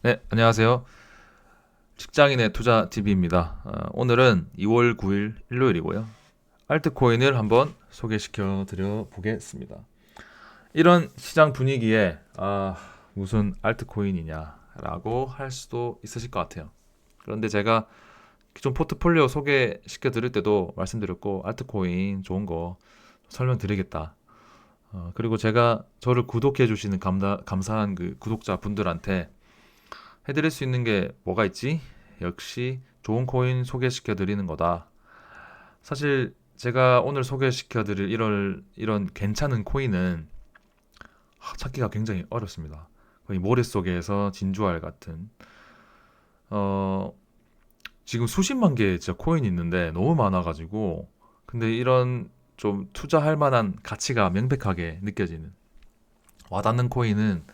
네, 안녕하세요. 직장인의 투자 TV입니다. 오늘은 2월 9일 일요일이고요. 알트코인을 한번 소개시켜 드려 보겠습니다. 이런 시장 분위기에 무슨 알트코인이냐라고 할 수도 있으실 것 같아요. 그런데 제가 기존 포트폴리오 소개시켜 드릴 때도 말씀드렸고 알트코인 좋은 거 설명드리겠다. 그리고 제가 저를 구독해 주시는 감사한 그 구독자 분들한테 해드릴 수 있는 게 뭐가 있지? 역시 좋은 코인 소개시켜 드리는 거다. 사실 제가 오늘 소개시켜 드릴 이런 괜찮은 코인은 찾기가 굉장히 어렵습니다. 거의 머릿속에서 진주알 같은 어 지금 수십만 개의 진짜 코인이 있는데 너무 많아가지고 근데 이런 좀 투자할 만한 가치가 명백하게 느껴지는 와닿는 코인은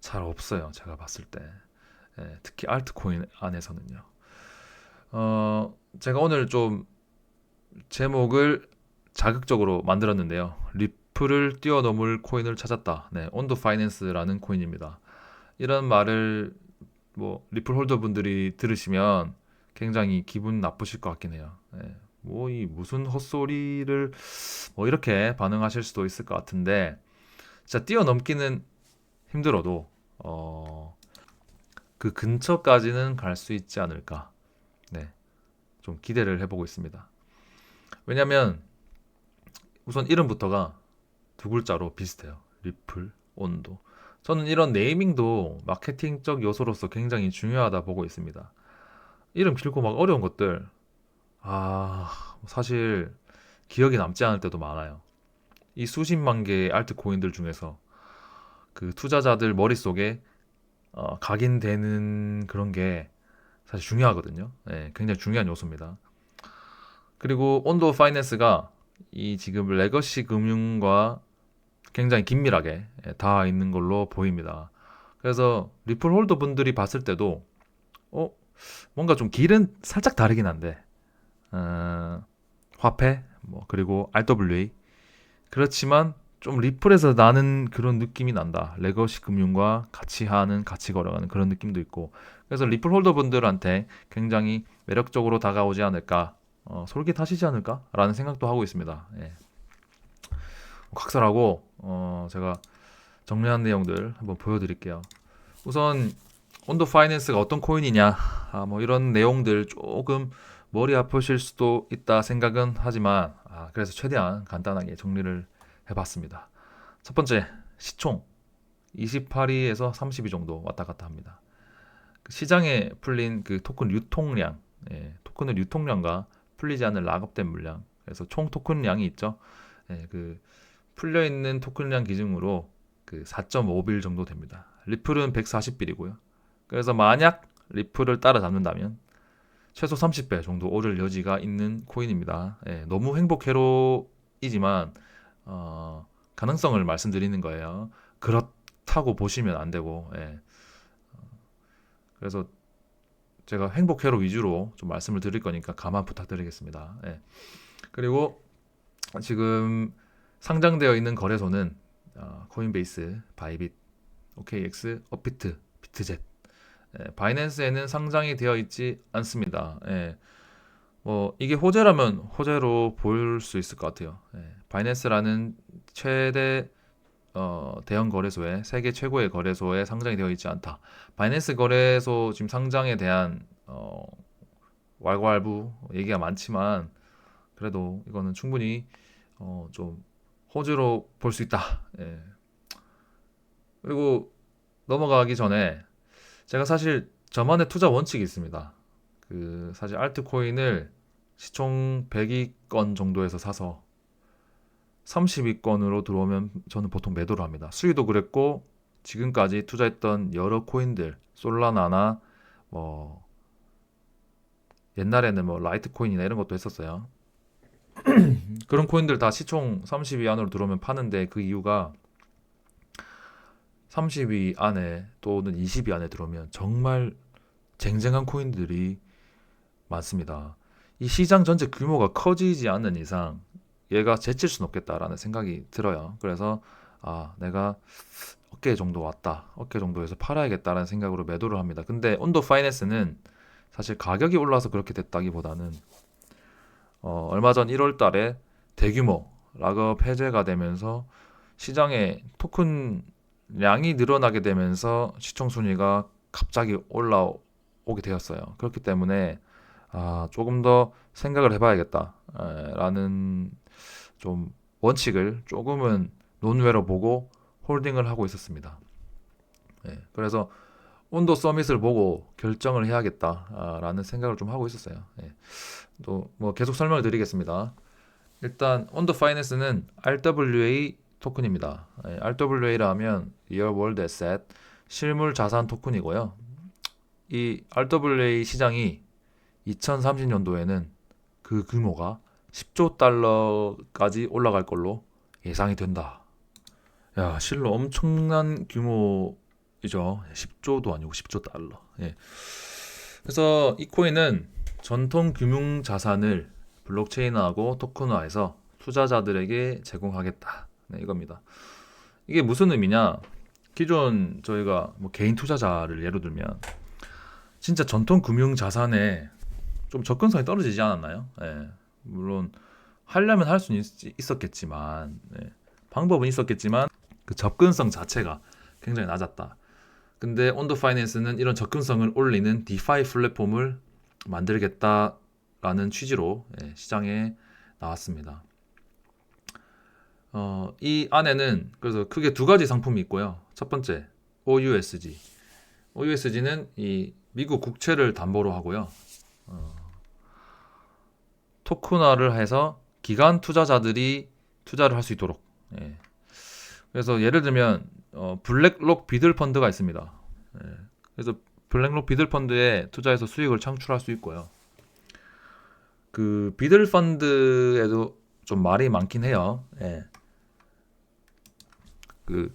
잘 없어요. 제가 봤을 때. 특히 알트코인 안에서는요. 제가 오늘 좀 제목을 자극적으로 만들었는데요. 리플을 뛰어넘을 코인을 찾았다. 네, 온도 파이낸스라는 코인입니다. 이런 말을 뭐 리플 홀더 분들이 들으시면 굉장히 기분 나쁘실 것 같긴 해요. 네, 뭐 이 무슨 헛소리를 뭐 이렇게 반응하실 수도 있을 것 같은데 진짜 뛰어넘기는 힘들어도 그 근처까지는 갈 수 있지 않을까. 네, 좀 기대를 해보고 있습니다. 왜냐면 우선 이름부터가 두 글자로 비슷해요. 리플, 온도. 저는 이런 네이밍도 마케팅적 요소로서 굉장히 중요하다 보고 있습니다. 이름 길고 막 어려운 것들, 사실 기억이 남지 않을 때도 많아요. 이 수십만 개의 알트코인들 중에서 그 투자자들 머릿속에 각인되는 그런 게 사실 중요하거든요. 네, 굉장히 중요한 요소입니다. 그리고 온도 파이낸스가 이 지금 레거시 금융과 굉장히 긴밀하게 닿아 있는 걸로 보입니다. 그래서 리플 홀더 분들이 봤을 때도 어, 뭔가 좀 길은 살짝 다르긴 한데 화폐 뭐 그리고 RWA 그렇지만 좀 리플에서 나는 그런 느낌이 난다. 레거시 금융과 같이 하는 같이 걸어가는 그런 느낌도 있고 그래서 리플 홀더 분들한테 굉장히 매력적으로 다가오지 않을까 솔깃하시지 않을까라는 생각도 하고 있습니다. 예. 각설하고 제가 정리한 내용들 한번 보여드릴게요. 우선 온도 파이낸스가 어떤 코인이냐, 뭐 이런 내용들 조금 머리 아프실 수도 있다 생각은 하지만 그래서 최대한 간단하게 정리를 해봤습니다. 첫 번째 시총 28위에서 30위 정도 왔다 갔다 합니다. 그 시장에 풀린 그 토큰 유통량, 토큰의 유통량과 풀리지 않은 락업된 물량, 그래서 총 토큰량이 있죠. 그 풀려 있는 토큰량 기준으로 그 4.5빌 정도 됩니다. 리플은 140빌이고요. 그래서 만약 리플을 따라잡는다면 최소 30배 정도 오를 여지가 있는 코인입니다. 너무 행복 회로이지만 가능성을 말씀드리는 거예요. 그렇다고 보시면 안 되고 그래서 제가 행복 회로 위주로 좀 말씀을 드릴 거니까 가만 부탁드리겠습니다. 그리고 지금 상장되어 있는 거래소는 코인베이스, 바이빗, OKX, 업비트, 비트젯. 바이낸스에는 상장이 되어 있지 않습니다. 뭐 이게 호재라면 호재로 볼 수 있을 것 같아요. 바이낸스라는 최대 대형 거래소에 세계 최고의 거래소에 상장이 되어 있지 않다. 바이낸스 거래소 지금 상장에 대한 왈가왈부 얘기가 많지만 그래도 이거는 충분히 좀 호재로 볼 수 있다. 그리고 넘어가기 전에 제가 사실 저만의 투자 원칙이 있습니다. 그 사실 알트코인을 시총 100위권 정도에서 사서 30위권으로 들어오면 저는 보통 매도를 합니다. 수위도 그랬고 지금까지 투자했던 여러 코인들 솔라나나 뭐 옛날에는 뭐 라이트코인이나 이런 것도 했었어요. 그런 코인들 다 시총 30위 안으로 들어오면 파는데 그 이유가 30위 안에 또는 20위 안에 들어오면 정말 쟁쟁한 코인들이 많습니다. 이 시장 전체 규모가 커지지 않는 이상 얘가 제칠 수는 없겠다라는 생각이 들어요. 그래서 내가 어깨 정도 왔다. 어깨 정도에서 팔아야겠다라는 생각으로 매도를 합니다. 근데 온도 파이낸스는 사실 가격이 올라서 그렇게 됐다기보다는 얼마 전 1월 달에 대규모 락업 해제가 되면서 시장에 토큰량이 늘어나게 되면서 시총 순위가 갑자기 올라오게 되었어요. 그렇기 때문에 조금 더 생각을 해봐야겠다 라는 좀 원칙을 조금은 논외로 보고 홀딩을 하고 있었습니다. 그래서 온도 서밋을 보고 결정을 해야겠다라는 생각을 좀 하고 있었어요. 또 뭐 계속 설명을 드리겠습니다. 일단 온도 파이낸스는 RWA 토큰입니다. RWA라 하면 Real World Asset 실물 자산 토큰이고요. 이 RWA 시장이 2030년도에는 그 규모가 10조 달러까지 올라갈 걸로 예상이 된다. 야, 실로 엄청난 규모이죠. 10조도 아니고 10조 달러. 그래서 이 코인은 전통 금융 자산을 블록체인화하고 토큰화해서 투자자들에게 제공하겠다. 이겁니다. 이게 무슨 의미냐? 기존 저희가 뭐 개인 투자자를 예로 들면 진짜 전통 금융 자산에 좀 접근성이 떨어지지 않았나요? 물론 하려면 할 수는 있었겠지만 방법은 있었겠지만 그 접근성 자체가 굉장히 낮았다. 근데 온도 파이낸스는 이런 접근성을 올리는 디파이 플랫폼을 만들겠다라는 취지로 시장에 나왔습니다. 이 안에는 그래서 크게 두 가지 상품이 있고요. 첫 번째 OUSG. OUSG는 이 미국 국채를 담보로 하고요. 토큰화를 해서 기관 투자자들이 투자를 할 수 있도록. 그래서 예를 들면 블랙록 비들 펀드가 있습니다. 그래서 블랙록 비들 펀드에 투자해서 수익을 창출할 수 있고요. 그 비들 펀드에도 좀 말이 많긴 해요. 그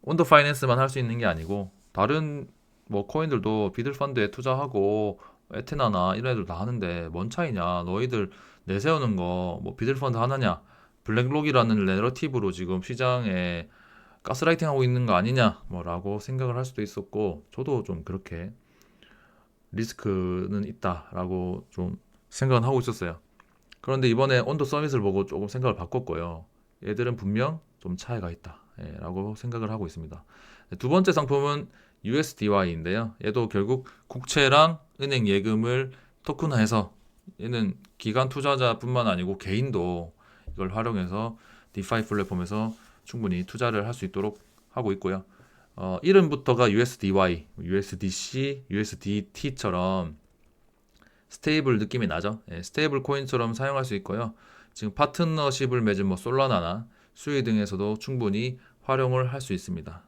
온더 파이낸스만 할 수 있는 게 아니고 다른 뭐 코인들도 비들 펀드에 투자하고 에테나나 이런 애들 다 하는데 뭔 차이냐? 너희들 내세우는 거 뭐 비들 펀드 하나냐? 블랙록이라는 내러티브로 지금 시장에 가스라이팅 하고 있는 거 아니냐? 뭐라고 생각을 할 수도 있었고 저도 좀 그렇게 리스크는 있다라고 좀 생각은 하고 있었어요. 그런데 이번에 온도 서밋을 보고 조금 생각을 바꿨고요. 얘들은 분명 좀 차이가 있다. 라고 생각을 하고 있습니다. 두 번째 상품은 USDY인데요. 얘도 결국 국채랑 은행 예금을 토큰화해서 얘는 기관 투자자뿐만 아니고 개인도 이걸 활용해서 디파이 플랫폼에서 충분히 투자를 할 수 있도록 하고 있고요. 이름부터가 USDY, USDC, USDT처럼 스테이블 느낌이 나죠. 스테이블 코인처럼 사용할 수 있고요. 지금 파트너십을 맺은 뭐 솔라나나 수이 등에서도 충분히 활용을 할 수 있습니다.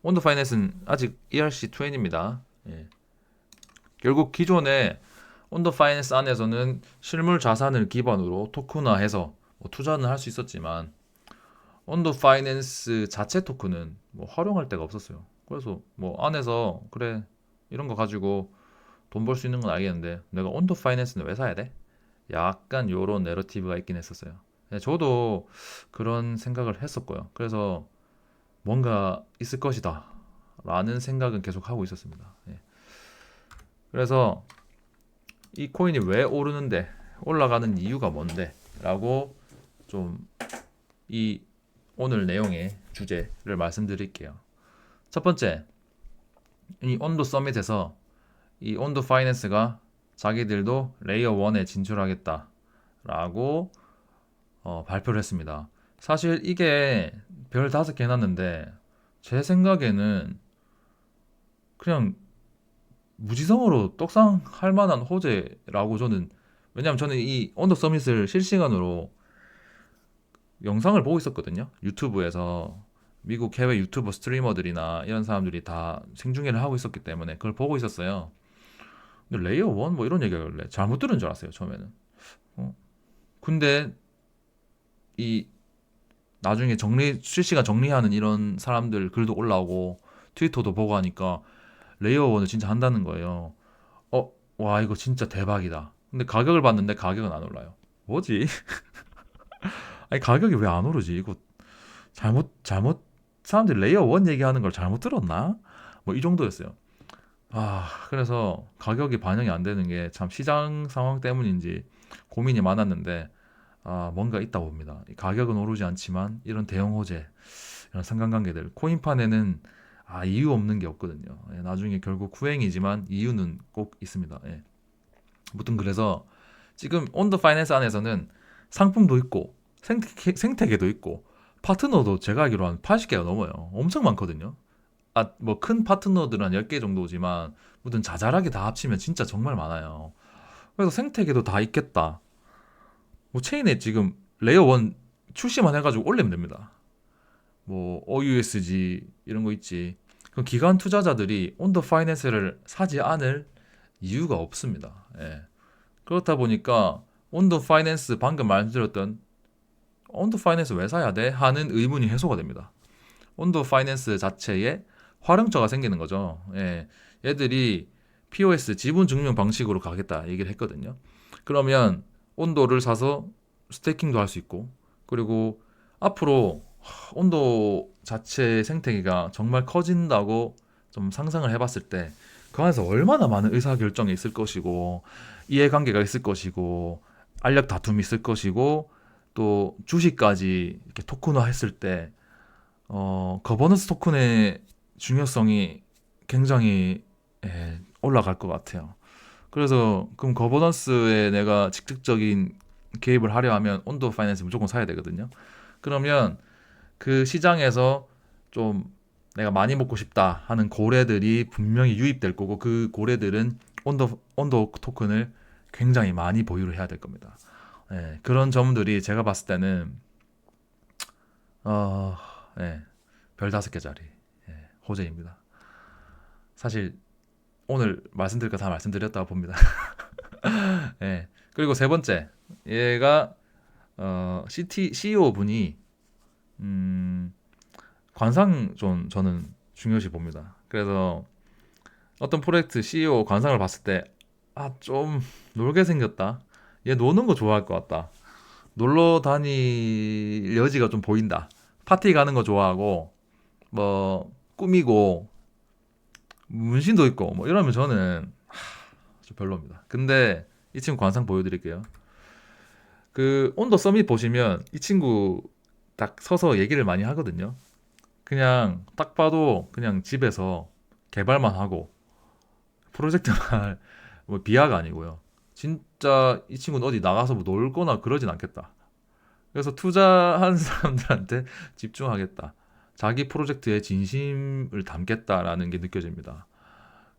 온도 파이낸스는 아직 ERC20입니다. 결국 기존의 온더 파이낸스 안에서는 실물 자산을 기반으로 토큰화해서 뭐 투자는 할 수 있었지만 온더 파이낸스 자체 토큰은 뭐 활용할 데가 없었어요. 그래서 뭐 안에서 그래 이런 거 가지고 돈 벌 수 있는 건 알겠는데 내가 온더 파이낸스는 왜 사야 돼? 약간 요런 내러티브가 있긴 했었어요. 저도 그런 생각을 했었고요. 그래서 뭔가 있을 것이다 라는 생각은 계속 하고 있었습니다. 그래서 이 코인이 왜 오르는데 올라가는 이유가 뭔데 라고 좀 이 오늘 내용의 주제를 말씀드릴게요. 첫 번째, 이 온도 서밋에서 이 온도 파이낸스가 자기들도 레이어 1에 진출하겠다 라고 발표를 했습니다. 사실 이게 별 5개 해놨는데 제 생각에는 그냥 무지성으로 떡상할 만한 호재라고 저는, 왜냐면 저는 이 언더 서밋을 실시간으로 영상을 보고 있었거든요. 유튜브에서 미국 해외 유튜버 스트리머들이나 이런 사람들이 다 생중계를 하고 있었기 때문에 그걸 보고 있었어요. 근데 레이어 1 뭐 이런 얘기하길래 잘못 들은 줄 알았어요, 처음에는. 근데 이 나중에 실시간 정리하는 이런 사람들 글도 올라오고 트위터도 보고 하니까 레이어 1을 진짜 한다는 거예요. 와, 이거 진짜 대박이다. 근데 가격을 봤는데 가격은 안 올라요. 뭐지? 아니, 가격이 왜 안 오르지? 이거 잘못 사람들이 레이어 1 얘기하는 걸 잘못 들었나? 뭐 이 정도였어요. 그래서 가격이 반영이 안 되는 게 참 시장 상황 때문인지 고민이 많았는데 뭔가 있다 봅니다. 이 가격은 오르지 않지만 이런 대형 호재, 이런 상관관계들 코인판에는 이유 없는 게 없거든요. 나중에 결국 후행이지만 이유는 꼭 있습니다. 무튼 그래서 지금 온더 파이낸스 안에서는 상품도 있고 생태계도 있고 파트너도 제가 알기로 한 80개가 넘어요. 엄청 많거든요. 뭐 큰 파트너들은 한 10개 정도지만 무튼 자잘하게 다 합치면 진짜 정말 많아요. 그래서 생태계도 다 있겠다. 뭐 체인에 지금 레이어 1 출시만 해가지고 올리면 됩니다. 뭐 OUSG 이런 거 있지. 그럼 기관 투자자들이 온더 파이낸스를 사지 않을 이유가 없습니다. 그렇다 보니까 온더 파이낸스 방금 말씀드렸던 온더 파이낸스 왜 사야 돼? 하는 의문이 해소가 됩니다. 온더 파이낸스 자체에 활용처가 생기는 거죠. 얘들이 POS 지분 증명 방식으로 가겠다 얘기를 했거든요. 그러면 온도를 사서 스테이킹도 할 수 있고, 그리고 앞으로 온도 자체 생태계가 정말 커진다고 좀 상상을 해봤을 때 그 안에서 얼마나 많은 의사결정이 있을 것이고 이해관계가 있을 것이고 알력 다툼이 있을 것이고 또 주식까지 이렇게 토큰화 했을 때 거버넌스 토큰의 중요성이 굉장히 올라갈 것 같아요. 그래서 그럼 거버넌스에 내가 직접적인 개입을 하려 하면 온도 파이낸스 무조건 사야 되거든요. 그러면 그 시장에서 좀 내가 많이 먹고 싶다 하는 고래들이 분명히 유입될 거고 그 고래들은 온도 토큰을 굉장히 많이 보유를 해야 될 겁니다. 그런 점들이 제가 봤을 때는 별 5개짜리 호재입니다. 사실 오늘 말씀드릴 거 다 말씀드렸다고 봅니다. 그리고 세 번째, 얘가 CEO 분이 관상 좀 저는 중요시 봅니다. 그래서 어떤 프로젝트 CEO 관상을 봤을 때 좀 놀게 생겼다. 얘 노는 거 좋아할 것 같다. 놀러 다닐 여지가 좀 보인다. 파티 가는 거 좋아하고 뭐 꾸미고 문신도 있고 뭐 이러면 저는 좀 별로입니다. 근데 이 친구 관상 보여드릴게요. 그 온도 서밋 보시면 이 친구 딱 서서 얘기를 많이 하거든요. 그냥 딱 봐도 그냥 집에서 개발만 하고 프로젝트만 뭐 비하가 아니고요. 진짜 이 친구는 어디 나가서 뭐 놀거나 그러진 않겠다. 그래서 투자한 사람들한테 집중하겠다. 자기 프로젝트에 진심을 담겠다라는 게 느껴집니다.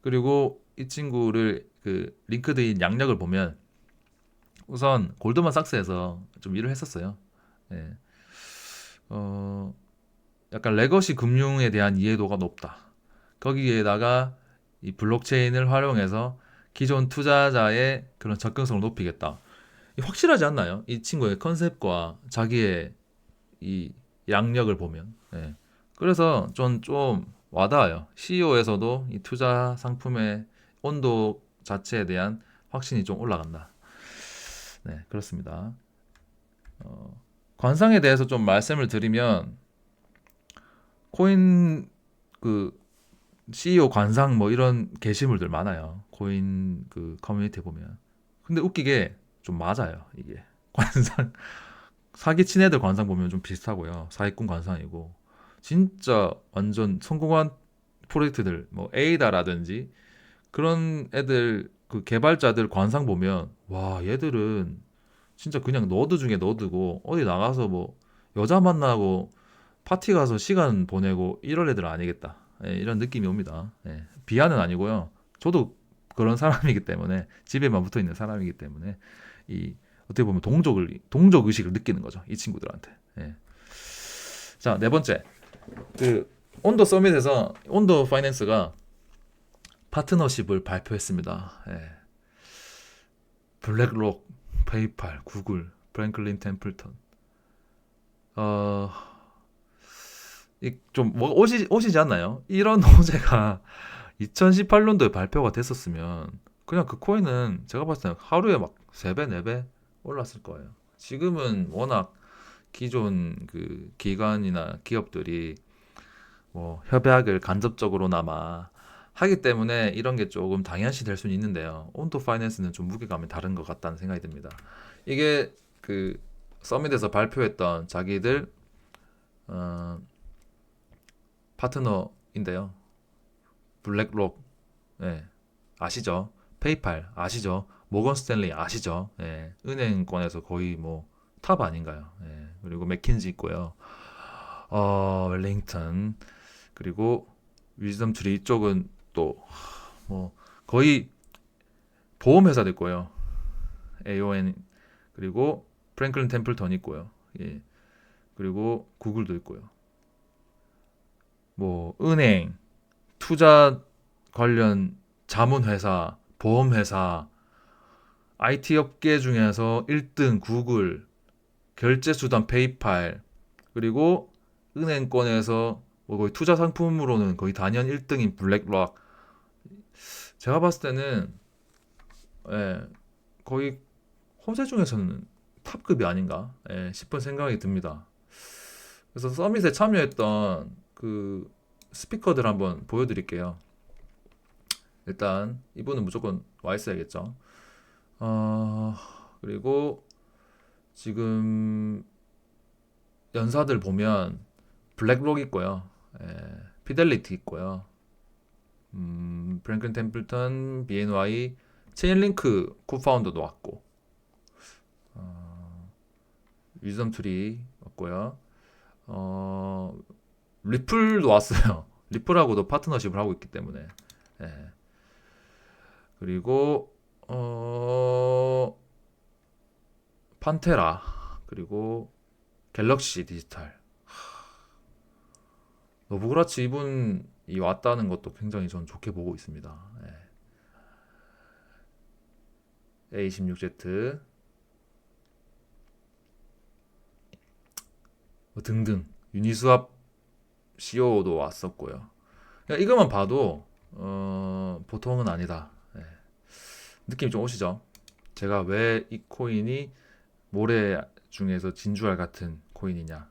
그리고 이 친구를 그 링크드인 양력을 보면 우선 골드만삭스에서 좀 일을 했었어요. 예. 약간 레거시 금융에 대한 이해도가 높다. 거기에다가 이 블록체인을 활용해서 기존 투자자의 그런 접근성을 높이겠다. 확실하지 않나요? 이 친구의 컨셉과 자기의 이 양력을 보면. 그래서 좀 와닿아요. CEO에서도 이 투자 상품의 온도 자체에 대한 확신이 좀 올라간다. 그렇습니다. 관상에 대해서 좀 말씀을 드리면 코인 그 CEO 관상 뭐 이런 게시물들 많아요. 코인 그 커뮤니티에 보면. 근데 웃기게 좀 맞아요, 이게. 관상 사기 친 애들 관상 보면 좀 비슷하고요. 사기꾼 관상이고. 진짜 완전 성공한 프로젝트들 뭐 에이다라든지 그런 애들 그 개발자들 관상 보면 와, 얘들은 진짜 그냥 너드 중에 너드고 어디 나가서 뭐 여자 만나고 파티 가서 시간 보내고 이럴 애들은 아니겠다. 이런 느낌이 옵니다. 비하는 아니고요. 저도 그런 사람이기 때문에 집에만 붙어 있는 사람이기 때문에 이 어떻게 보면 동족 의식을 느끼는 거죠. 이 친구들한테. 자, 네 번째. 그 온더 서밋에서 온더 파이낸스가 파트너십을 발표했습니다. 블랙록, 페이팔, 구글, 프랭클린 템플턴. 좀 오시지 않나요? 이런 호재가 2018년도에 발표가 됐었으면 그냥 그 코인은 제가 봤을 때 하루에 막 3배, 4배 올랐을 거예요. 지금은 워낙 기존 그 기관이나 기업들이 뭐 협약을 간접적으로나마 하기 때문에 이런 게 조금 당연시 될 수는 있는데요. 온도 파이낸스는 좀 무게감이 다른 것 같다는 생각이 듭니다. 이게 그 서밋에서 발표했던 자기들 어, 파트너인데요. 블랙록, 예, 아시죠? 페이팔 아시죠? 모건 스탠리 아시죠? 예, 은행권에서 거의 뭐 탑 아닌가요? 예, 그리고 맥킨지 있고요. 웰링턴, 그리고 위즈덤 트리 쪽은 또 뭐 거의 보험 회사도 있고요. AON, 그리고 프랭클린 템플턴 있고요. 예, 그리고 구글도 있고요. 뭐 은행, 투자 관련 자문회사, 보험회사, IT 업계 중에서 1등 구글, 결제수단 페이팔, 그리고 은행권에서 뭐 거의 투자 상품으로는 거의 단연 1등인 블랙락. 제가 봤을 때는 예, 거의 호재 중에서는 탑급이 아닌가 싶은 생각이 듭니다. 그래서 서밋에 참여했던 그 스피커들 한번 보여드릴게요. 일단 이분은 무조건 와 있어야겠죠. 어, 그리고 지금 연사들 보면 블랙록 있고요. 피델리티 있고요. 프랭클린 템플턴, BNY, 체인링크 코파운더도 왔고, 위즈덤 트리 왔고요. 리플도 왔어요. 리플하고도 파트너십을 하고 있기 때문에. 예. 그리고 판테라, 그리고 갤럭시 디지털. 노브그라치 이분이 왔다는 것도 굉장히 전 좋게 보고 있습니다. A26Z 뭐 등등 유니스왑 CEO도 왔었고요. 그러니까 이것만 봐도 보통은 아니다. 느낌이 좀 오시죠? 제가 왜 이 코인이 모래 중에서 진주알 같은 코인이냐.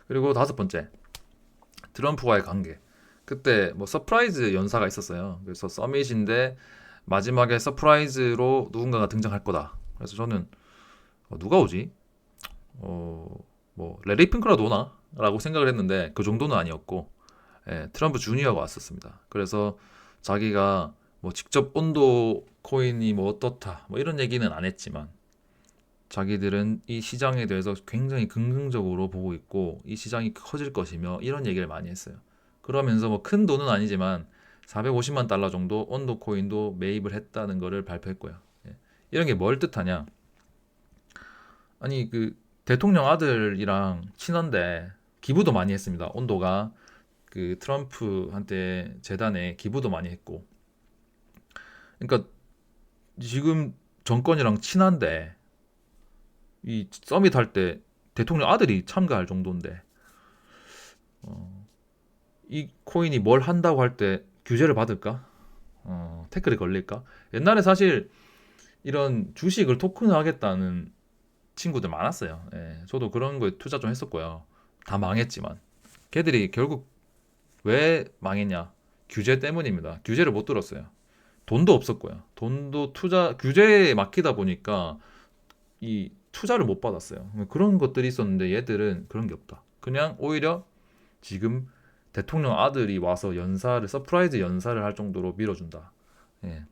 그리고 다섯 번째, 트럼프와의 관계. 그때 뭐 서프라이즈 연사가 있었어요. 그래서 서밋인데 마지막에 서프라이즈로 누군가가 등장할 거다. 그래서 저는 누가 오지? 뭐 레리 핑크라도 오나? 라고 생각을 했는데 그 정도는 아니었고, 트럼프 주니어가 왔었습니다. 그래서 자기가 뭐 직접 온도 코인이 뭐 어떻다 뭐 이런 얘기는 안 했지만 자기들은 이 시장에 대해서 굉장히 긍정적으로 보고 있고 이 시장이 커질 것이며 이런 얘기를 많이 했어요. 그러면서 뭐 큰 돈은 아니지만 450만 달러 정도 온도 코인도 매입을 했다는 거를 발표했고요. 이런 게 뭘 뜻하냐? 아니 그 대통령 아들이랑 친한데 기부도 많이 했습니다. 온도가 그 트럼프한테 재단에 기부도 많이 했고, 그러니까 지금 정권이랑 친한데 이 서밋 할 때 대통령 아들이 참가할 정도인데 이 코인이 뭘 한다고 할 때 규제를 받을까? 태클이 걸릴까? 옛날에 사실 이런 주식을 토큰화하겠다는 친구들 많았어요. 저도 그런 거에 투자 좀 했었고요. 다 망했지만 걔들이 결국 왜 망했냐? 규제 때문입니다. 규제를 못 들었어요. 돈도 없었고요. 돈도 규제에 막히다 보니까 이 투자를 못 받았어요. 그런 것들이 있었는데 얘들은 그런 게 없다. 그냥 오히려 지금 대통령 아들이 와서 서프라이즈 연사를 할 정도로 밀어준다. 예.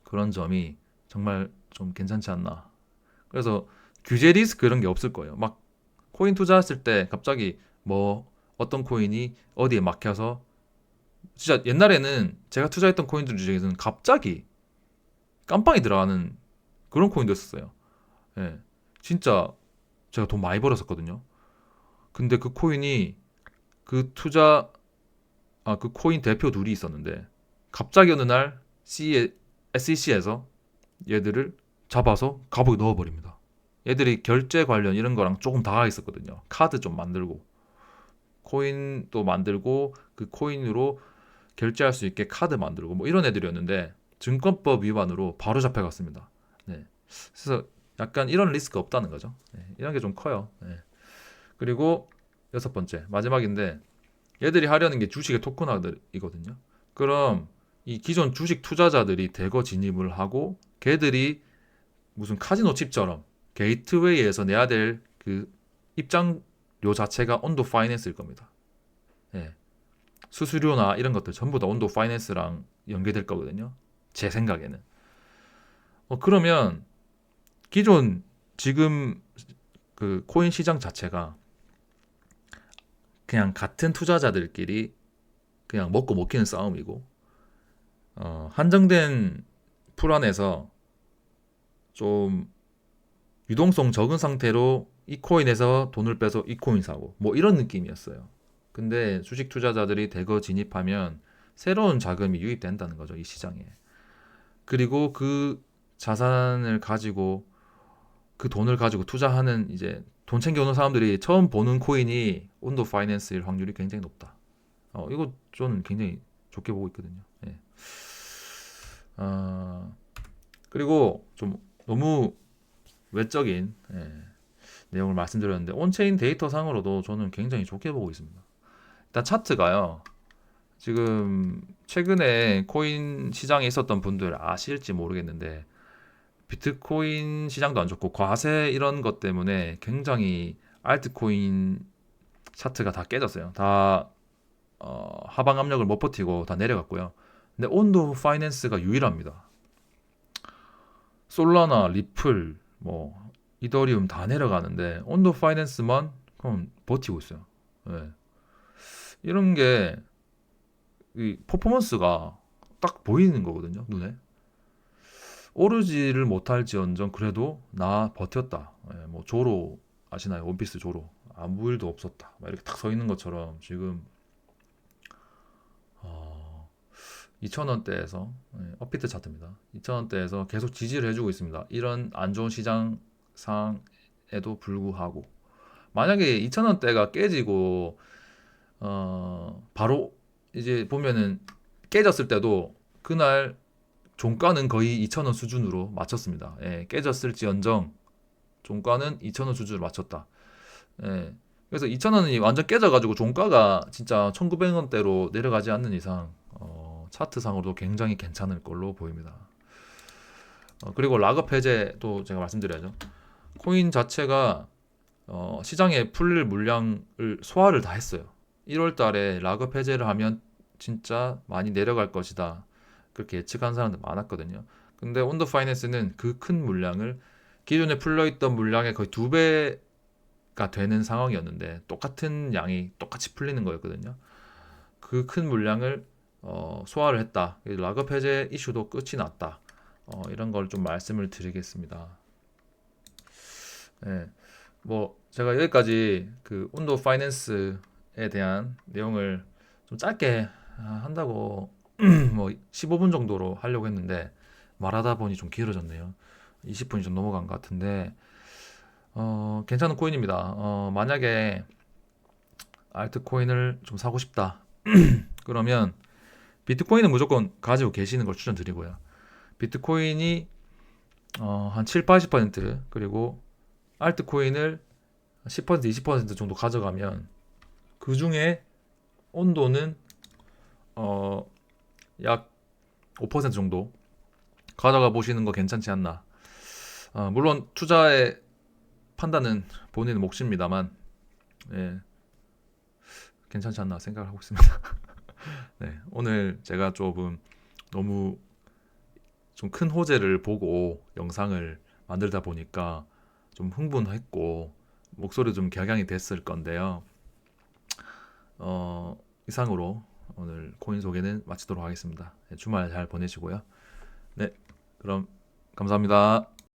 그런 점이 정말 좀 괜찮지 않나. 그래서 규제 리스크 이런 게 없을 거예요. 막 코인 투자했을 때 갑자기 뭐 어떤 코인이 어디에 막혀서, 진짜 옛날에는 제가 투자했던 코인들 중에서는 갑자기 깜빵이 들어가는 그런 코인도 있었어요. 예. 진짜 제가 돈 많이 벌었었거든요. 근데 그 코인이 그 코인 대표 둘이 있었는데 갑자기 어느 날 SEC에서 얘들을 잡아서 감옥에 넣어버립니다. 얘들이 결제 관련 이런 거랑 조금 다 있었거든요. 카드 좀 만들고 코인도 만들고 그 코인으로 결제할 수 있게 카드 만들고 뭐 이런 애들이었는데 증권법 위반으로 바로 잡혀갔습니다. 네. 그래서 약간 이런 리스크 없다는 거죠. 이런 게 좀 커요. 그리고 여섯 번째 마지막인데 얘들이 하려는 게 주식의 토큰화들이거든요. 그럼 이 기존 주식 투자자들이 대거 진입을 하고 걔들이 무슨 카지노 칩처럼 게이트웨이에서 내야 될 그 입장료 자체가 온도 파이낸스일 겁니다. 수수료나 이런 것들 전부 다 온도 파이낸스랑 연계될 거거든요. 제 생각에는. 그러면 기존 지금 그 코인 시장 자체가 그냥 같은 투자자들끼리 그냥 먹고 먹히는 싸움이고 한정된 풀 안에서 좀 유동성 적은 상태로 이 코인에서 돈을 빼서 이 코인 사고 뭐 이런 느낌이었어요. 근데 주식 투자자들이 대거 진입하면 새로운 자금이 유입된다는 거죠, 이 시장에. 그리고 그 자산을 가지고 그 돈을 가지고 투자하는 이제 돈 챙겨오는 사람들이 처음 보는 코인이 온도 파이낸스일 확률이 굉장히 높다. 이거 저는 굉장히 좋게 보고 있거든요. 그리고 좀 너무 외적인 내용을 말씀드렸는데 온체인 데이터 상으로도 저는 굉장히 좋게 보고 있습니다. 일단 차트가요. 지금 최근에 코인 시장에 있었던 분들 아실지 모르겠는데 비트코인 시장도 안 좋고 과세 이런 것 때문에 굉장히 알트코인 차트가 다 깨졌어요. 다 하방 압력을 못 버티고 다 내려갔고요. 근데 온도 파이낸스가 유일합니다. 솔라나, 리플, 뭐 이더리움 다 내려가는데 온도 파이낸스만 그럼 버티고 있어요. 이런 게 이 퍼포먼스가 딱 보이는 거거든요, 눈에. 오르지를 못할지언정 그래도 나 버텼다. 뭐 조로 아시나요? 원피스 조로 아무 일도 없었다. 막 이렇게 딱 서 있는 것처럼 지금 2,000원대에서 업비트 차트입니다. 2,000원대에서 계속 지지를 해주고 있습니다. 이런 안 좋은 시장 상에도 불구하고 만약에 2,000원대가 깨지고 바로 이제 보면은 깨졌을 때도 그날 종가는 거의 2,000원 수준으로 맞췄습니다. 깨졌을지언정 종가는 2,000원 수준으로 맞췄다. 그래서 2,000원이 완전 깨져가지고 종가가 진짜 1,900원대로 내려가지 않는 이상 차트상으로도 굉장히 괜찮을 걸로 보입니다. 그리고 락업 해제도 제가 말씀드려야죠. 코인 자체가 시장에 풀릴 물량을 소화를 다 했어요. 1월 달에 락업 해제를 하면 진짜 많이 내려갈 것이다. 그렇게 예측한 사람들 많았거든요. 근데 온더 파이낸스는 그 큰 물량을 기존에 풀려있던 물량의 거의 2배가 되는 상황이었는데 똑같은 양이 똑같이 풀리는 거였거든요. 그 큰 물량을 소화를 했다. 락업 해제 이슈도 끝이 났다. 이런 걸 좀 말씀을 드리겠습니다. 뭐 제가 여기까지 그 온도 파이낸스에 대한 내용을 좀 짧게 한다고 뭐 15분 정도로 하려고 했는데 말하다 보니 좀 길어졌네요. 20분이 좀 넘어간 것 같은데 괜찮은 코인입니다. 만약에 알트코인을 좀 사고 싶다. 그러면 비트코인은 무조건 가지고 계시는 걸 추천드리고요. 비트코인이 한 7, 80% 그리고 알트코인을 10%, 20% 정도 가져가면 그 중에 온도는 약 5% 정도 가져가 보시는 거 괜찮지 않나. 물론 투자의 판단은 본인의 몫입니다만 괜찮지 않나 생각을 하고 있습니다. 오늘 제가 조금 너무 좀 큰 호재를 보고 영상을 만들다 보니까 좀 흥분했고 목소리 좀 격양이 됐을 건데요. 이상으로 오늘 코인 소개는 마치도록 하겠습니다. 주말 잘 보내시고요. 네, 그럼 감사합니다.